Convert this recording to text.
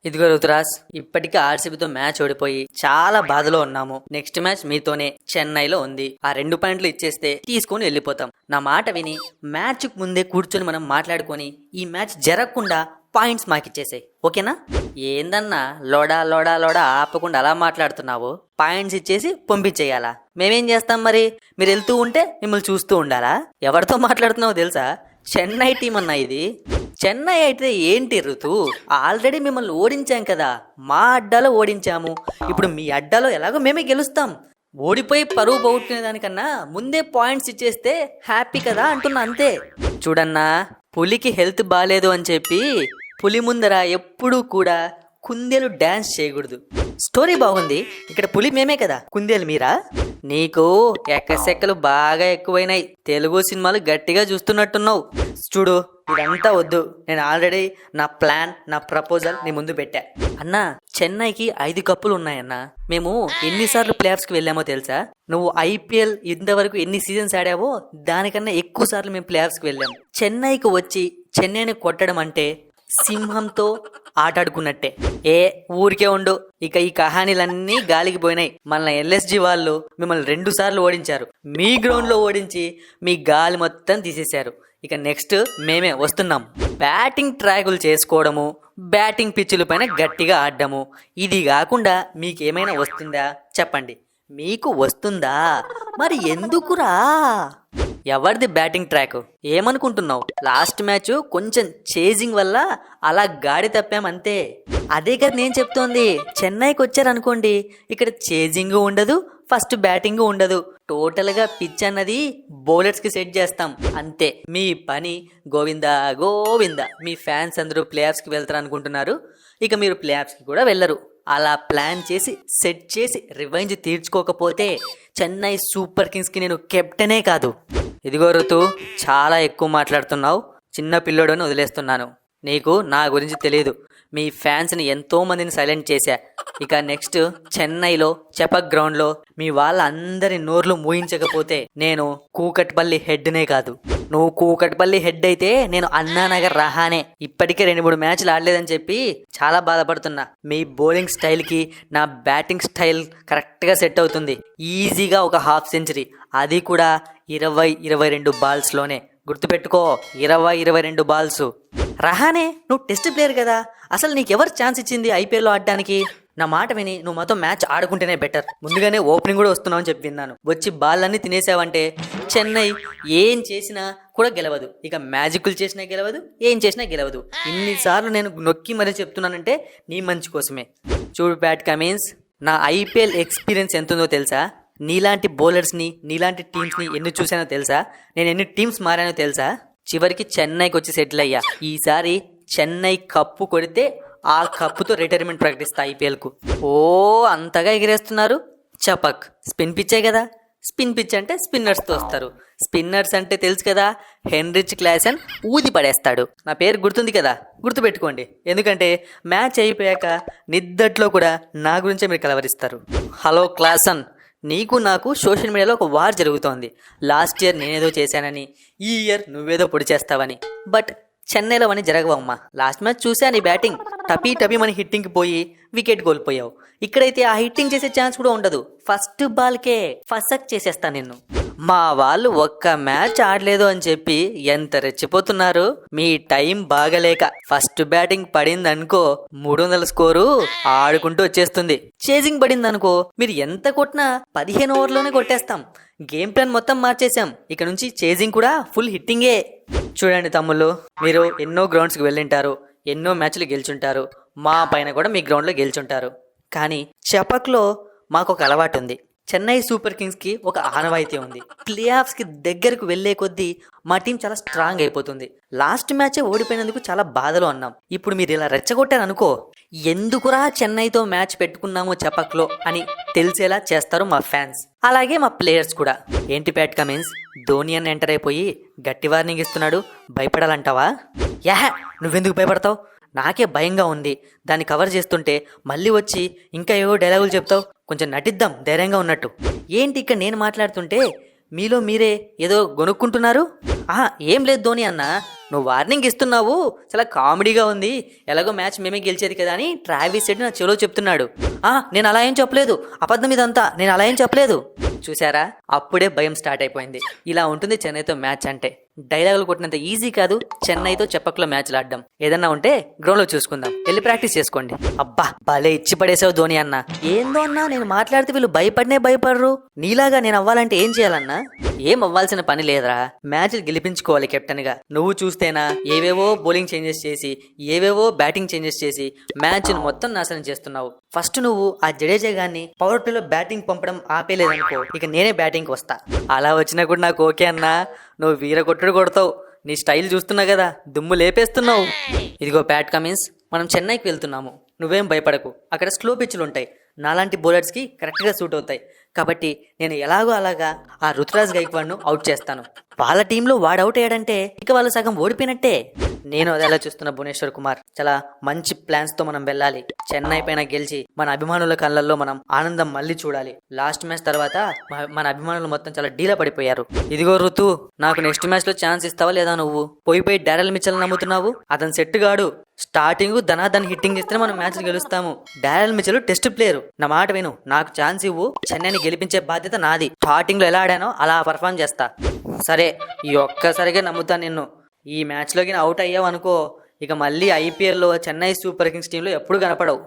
ఇదిగో రుతురాజ్, ఇప్పటికే ఆర్సీబీతో మ్యాచ్ ఓడిపోయి చాలా బాధలో ఉన్నాము. నెక్స్ట్ మ్యాచ్ మీతోనే చెన్నైలో ఉంది. ఆ 2 పాయింట్లు ఇచ్చేస్తే తీసుకొని వెళ్ళిపోతాం. నా మాట విని మ్యాచ్ ముందే కూర్చొని మనం మాట్లాడుకొని ఈ మ్యాచ్ జరగకుండా పాయింట్స్ మాకిచ్చేసాయి, ఓకేనా? ఏందన్నా లోడా లోడా లోడా ఆపకుండా అలా మాట్లాడుతున్నావు? పాయింట్స్ ఇచ్చేసి పంపించేయాలా? మేమేం చేస్తాం మరి? మీరు వెళ్తూ ఉంటే మిమ్మల్ని చూస్తూ ఉండాలా? ఎవరితో మాట్లాడుతున్నావో తెలుసా? చెన్నై టీం అన్నా ఇది. చెన్నై అయితే ఏంటి ఋతు, ఆల్రెడీ మిమ్మల్ని ఓడించాం కదా, మా అడ్డాలో ఓడించాము. ఇప్పుడు మీ అడ్డాలో ఎలాగో మేమే గెలుస్తాం. ఓడిపోయి పరువు పోగొట్టుకునే దానికన్నా ముందే పాయింట్స్ ఇచ్చేస్తే హ్యాపీ కదా అంటున్నా, అంతే. చూడన్నా, పులికి హెల్త్ బాగాలేదు అని చెప్పి పులి ముందర ఎప్పుడూ కూడా కుందేలు డ్యాన్స్ చేయకూడదు. స్టోరీ బాగుంది, ఇక్కడ పులి మేమే కదా, కుందేలు మీరా? నీకు ఎక్కసెక్కలు బాగా ఎక్కువైనాయి. తెలుగు సినిమాలు గట్టిగా చూస్తున్నట్టున్నావు. చూడు, ఇదంతా వద్దు. నేను ఆల్రెడీ నా ప్లాన్, నా ప్రపోజల్ నీ ముందు పెట్టా. అన్నా, చెన్నైకి 5 కప్పులు ఉన్నాయన్నా. మేము ఎన్నిసార్లు ప్లేఆఫ్స్కి వెళ్ళామో తెలుసా? నువ్వు ఐపీఎల్ ఇంతవరకు ఎన్ని సీజన్స్ ఆడావో దానికన్నా ఎక్కువ సార్లు మేము ప్లేఆఫ్స్కి వెళ్ళాము. చెన్నైకి వచ్చి చెన్నైని కొట్టడం అంటే సింహంతో ఆటాడుకున్నట్టే. ఊరికే ఉండు, ఇక ఈ కహానీలన్నీ గాలికి పోయినాయి. మన ఎల్ఎస్జి వాళ్ళు మిమ్మల్ని 2 సార్లు ఓడించారు. మీ గ్రౌండ్ లో ఓడించి మీ గాలి మొత్తం తీసేశారు. ఇక నెక్స్ట్ మేమే వస్తున్నాం. బ్యాటింగ్ ట్రాకులు చేసుకోవడము, బ్యాటింగ్ పిచ్చుల పైన గట్టిగా ఆడడము, ఇది కాకుండా మీకేమైనా వస్తుందా చెప్పండి? మీకు వస్తుందా? మరి ఎందుకురా? ఎవరిది బ్యాటింగ్ ట్రాక్? ఏమనుకుంటున్నావు? లాస్ట్ మ్యాచ్ కొంచెం చేజింగ్ వల్ల అలా గాడి తప్పామంతే. అదే కదా నేను చెప్తోంది. చెన్నైకి వచ్చారనుకోండి, ఇక్కడ చేజింగ్ ఉండదు, ఫస్ట్ బ్యాటింగ్ ఉండదు. టోటల్గా పిచ్ అన్నది బౌలర్స్కి సెట్ చేస్తాం, అంతే. మీ పని గోవిందా గోవిందా. మీ ఫ్యాన్స్ అందరూ ప్లేఆఫ్స్కి వెళ్తారు అనుకుంటున్నారు, ఇక మీరు ప్లేఆఫ్స్కి కూడా వెళ్ళరు. అలా ప్లాన్ చేసి సెట్ చేసి రివెంజ్ తీర్చుకోకపోతే చెన్నై సూపర్ కింగ్స్కి నేను కెప్టెనే కాదు. ఇదిగో ఋతు, చాలా ఎక్కువ మాట్లాడుతున్నావు. చిన్న పిల్లోడని వదిలేస్తున్నాను. నీకు నా గురించి తెలియదు. మీ ఫ్యాన్స్ని ఎంతో మందిని సైలెంట్ చేశా. ఇక నెక్స్ట్ చెన్నైలో చెపక్ గ్రౌండ్లో మీ వాళ్ళందరి నోర్లు మూయించకపోతే నేను కూకట్పల్లి హెడ్నే కాదు. నువ్వు కూకట్పల్లి హెడ్ అయితే నేను అన్నానగర్ రహానే. ఇప్పటికే 2-3 మ్యాచ్లు ఆడలేదని చెప్పి చాలా బాధపడుతున్నా. మీ బౌలింగ్ స్టైల్కి నా బ్యాటింగ్ స్టైల్ కరెక్ట్గా సెట్ అవుతుంది. ఈజీగా ఒక హాఫ్ సెంచరీ, అది కూడా 20-22 బాల్స్లోనే. గుర్తుపెట్టుకో, 20-22 బాల్స్. రహానే, నువ్వు టెస్ట్ ప్లేయర్ కదా, అసలు నీకెవరు ఛాన్స్ ఇచ్చింది ఐపీఎల్లో ఆడడానికి? నా మాట విని నువ్వు మాతో మ్యాచ్ ఆడుకుంటేనే బెటర్. ముందుగానే ఓపెనింగ్ కూడా వస్తున్నావు అని చెప్పి విన్నాను. వచ్చి బాల్లన్నీ తినేసావంటే చెన్నై ఏం చేసినా కూడా గెలవదు. ఇక మ్యాజిక్లు చేసినా గెలవదు, ఏం చేసినా గెలవదు. ఇన్నిసార్లు నేను నొక్కి మరీ చెప్తున్నానంటే నీ మంచి కోసమే. చూడు ప్యాట్ కమిన్స్, నా ఐపీఎల్ ఎక్స్పీరియన్స్ ఎంత ఉందో తెలుసా? నీలాంటి బౌలర్స్ని, నీలాంటి టీమ్స్ని ఎన్ని చూసానో తెలుసా? నేను ఎన్ని టీమ్స్ మారానో తెలుసా? చివరికి చెన్నైకి వచ్చి సెటిల్ అయ్యా. ఈసారి చెన్నై కప్పు కొడితే ఆ కప్పుతో రిటైర్మెంట్ ప్రకటిస్తా ఐపీఎల్కు. అంతగా ఎగిరేస్తున్నారు. చపక్ స్పిన్ పిచ్చే కదా. స్పిన్ పిచ్ అంటే స్పిన్నర్స్తో వస్తారు. స్పిన్నర్స్ అంటే తెలుసు కదా, హెన్రిచ్ క్లాసెన్ ఊది పడేస్తాడు. నా పేరు గుర్తుంది కదా, గుర్తుపెట్టుకోండి. ఎందుకంటే మ్యాచ్ అయిపోయాక నిద్దట్లో కూడా నా గురించే మీరు కలవరిస్తారు. హలో క్లాసన్, నీకు నాకు సోషల్ మీడియాలో ఒక వార్ జరుగుతోంది. లాస్ట్ ఇయర్ నేనేదో చేశానని, ఈ ఇయర్ నువ్వేదో పొడి చేస్తావని. బట్ చెన్నైలో అని జరగవమ్మా. లాస్ట్ మ్యాచ్ చూసా నీ బ్యాటింగ్. టపీ మన హిట్టింగ్కి పోయి వికెట్ కోల్పోయావు. ఇక్కడైతే ఆ హిట్టింగ్ చేసే ఛాన్స్ కూడా ఉండదు. ఫస్ట్ బాల్కే ఫసక్ చేసేస్తా నిన్ను. మా వాళ్ళు ఒక్క మ్యాచ్ ఆడలేదు అని చెప్పి ఎంత రెచ్చిపోతున్నారు. మీ టైం బాగలేక ఫస్ట్ బ్యాటింగ్ పడింది అనుకో, 300 స్కోరు ఆడుకుంటూ వచ్చేస్తుంది. చేజింగ్ పడింది అనుకో, మీరు ఎంత కొట్టినా 15 ఓవర్లోనే కొట్టేస్తాం. గేమ్ ప్లాన్ మొత్తం మార్చేసాం. ఇక నుంచి చేజింగ్ కూడా ఫుల్ హిట్టింగే. చూడండి తమ్ముళ్ళు, మీరు ఎన్నో గ్రౌండ్స్కి వెళ్ళింటారు, ఎన్నో మ్యాచ్లు గెలుచుంటారు, మా పైన కూడా మీ గ్రౌండ్లో గెలుచుంటారు. కానీ చపక్లో మాకు ఒక అలవాటు ఉంది. చెన్నై సూపర్ కింగ్స్కి ఒక ఆనవాయితీ ఉంది. ప్లేఆఫ్స్కి దగ్గరకు వెళ్లే కొద్దీ మా టీం చాలా స్ట్రాంగ్ అయిపోతుంది. లాస్ట్ మ్యాచే ఓడిపోయినందుకు చాలా బాధలో ఉన్నాం. ఇప్పుడు మీరు ఇలా రెచ్చగొట్టారనుకో, ఎందుకురా చెన్నైతో మ్యాచ్ పెట్టుకున్నామో చపక్లో అని తెలిసేలా చేస్తారు మా ఫ్యాన్స్, అలాగే మా ప్లేయర్స్ కూడా. ఏంటి ప్యాట్ కమిన్స్, ధోని అని ఎంటర్ అయిపోయి గట్టి వార్నింగ్ ఇస్తున్నాడు, భయపడాలంటావా? నువ్వెందుకు భయపడతావు? నాకే భయంగా ఉంది. దాన్ని కవర్ చేస్తుంటే మళ్ళీ వచ్చి ఇంకా ఏవో డైలాగులు చెప్తావు. కొంచెం నటిద్దాం ధైర్యంగా ఉన్నట్టు. ఏంటి ఇక్కడ నేను మాట్లాడుతుంటే మీలో మీరే ఏదో గొనుక్కుంటున్నారు. ఏం లేదు ధోని అన్న, నువ్వు వార్నింగ్ ఇస్తున్నావు, చాలా కామెడీగా ఉంది, ఎలాగో మ్యాచ్ మేమే గెలిచేది కదా అని ట్రావిస్ హెడ్ నా చెలో చెప్తున్నాడు. నేను అలా ఏం చెప్పలేదు, అబద్ధం ఇదంతా, నేను అలా ఏం చెప్పలేదు. చూసారా, అప్పుడే భయం స్టార్ట్ అయిపోయింది. ఇలా ఉంటుంది చెన్నైతో మ్యాచ్ అంటే. డైలాగులు కొట్టినంత ఈజీ కాదు చెన్నైతో చెప్పకలో మ్యాచ్లు ఆడడం. ఏదన్నా ఉంటే గ్రౌండ్ లో చూసుకుందాం, వెళ్ళి ప్రాక్టీస్ చేసుకోండి. అబ్బా భలే ఇచ్చి పడేసావు ధోని అన్న. ఏందో అన్నా, నేను మాట్లాడితే వీళ్ళు భయపడరు. నీలాగా నేను అవ్వాలంటే ఏం చేయాలన్నా? ఏం అవ్వాల్సిన పని లేదురా, మ్యాచ్లు గెలిపించుకోవాలి కెప్టెన్ గా. నువ్వు చూస్తేనా ఏవేవో బౌలింగ్ చేంజెస్ చేసి, ఏవేవో బ్యాటింగ్ చేంజెస్ చేసి మ్యాచ్ మొత్తం నాశనం చేస్తున్నావు. ఫస్ట్ నువ్వు ఆ జడేజా గారిని పవర్ ప్లేలో బ్యాటింగ్ పంపడం ఆపేలేదనుకో, ఇక నేనే బ్యాటింగ్కి వస్తా. అలా వచ్చినా కూడా నాకు ఓకే అన్నా. నువ్వు వీర కొట్టుడు కొడతావు, నీ స్టైల్ చూస్తున్నా కదా, దుమ్ము లేపేస్తున్నావు. ఇదిగో ప్యాట్ కమిన్స్, మనం చెన్నైకి వెళ్తున్నాము, నువ్వేం భయపడకు. అక్కడ స్లో పిచ్లు ఉంటాయి, నాలాంటి బౌలర్స్కి కరెక్ట్గా సూట్ అవుతాయి. కాబట్టి నేను ఎలాగో అలాగా ఆ రుతురాజ్ గైక్వాడ్ను అవుట్ చేస్తాను. వాళ్ళ టీంలో వాడు అవుట్ అయ్యాడంటే ఇక వాళ్ళు సగం ఓడిపోయినట్టే. నేను అదేలా చూస్తున్న భువనేశ్వర్ కుమార్, చాలా మంచి ప్లాన్స్ తో మనం వెళ్ళాలి. చెన్నై పైన గెలిచి మన అభిమానుల కళ్ళల్లో మనం ఆనందం మళ్ళీ చూడాలి. లాస్ట్ మ్యాచ్ తర్వాత మన అభిమానులు మొత్తం చాలా డీలా పడిపోయారు. ఇదిగో ఋతు, నాకు నెక్స్ట్ మ్యాచ్ లో ఛాన్స్ ఇస్తావా లేదా? నువ్వు పోయి డారెల్ మిచెల్ నమ్ముతున్నావు, అతను సెట్ గాడు. స్టార్టింగ్ ధనాధన్ హిట్టింగ్ ఇస్తేనే మనం మ్యాచ్ గెలుస్తాము. డారెల్ మిచెల్ టెస్ట్ ప్లేయర్, నా మాట విను, నాకు ఛాన్స్ ఇవ్వు, చెన్నైని గెలిపించే బాధ్యత నాది. స్టార్టింగ్ లో ఎలా ఆడానో అలా పర్ఫామ్ చేస్తా. సరే, ఈ ఒక్కసారిగా నమ్ముతాను నిన్ను. ఈ మ్యాచ్లోకి అవుట్ అయ్యావు అనుకో, ఇక మళ్ళీ ఐపీఎల్లో చెన్నై సూపర్ కింగ్స్ టీంలో ఎప్పుడు కనపడవు.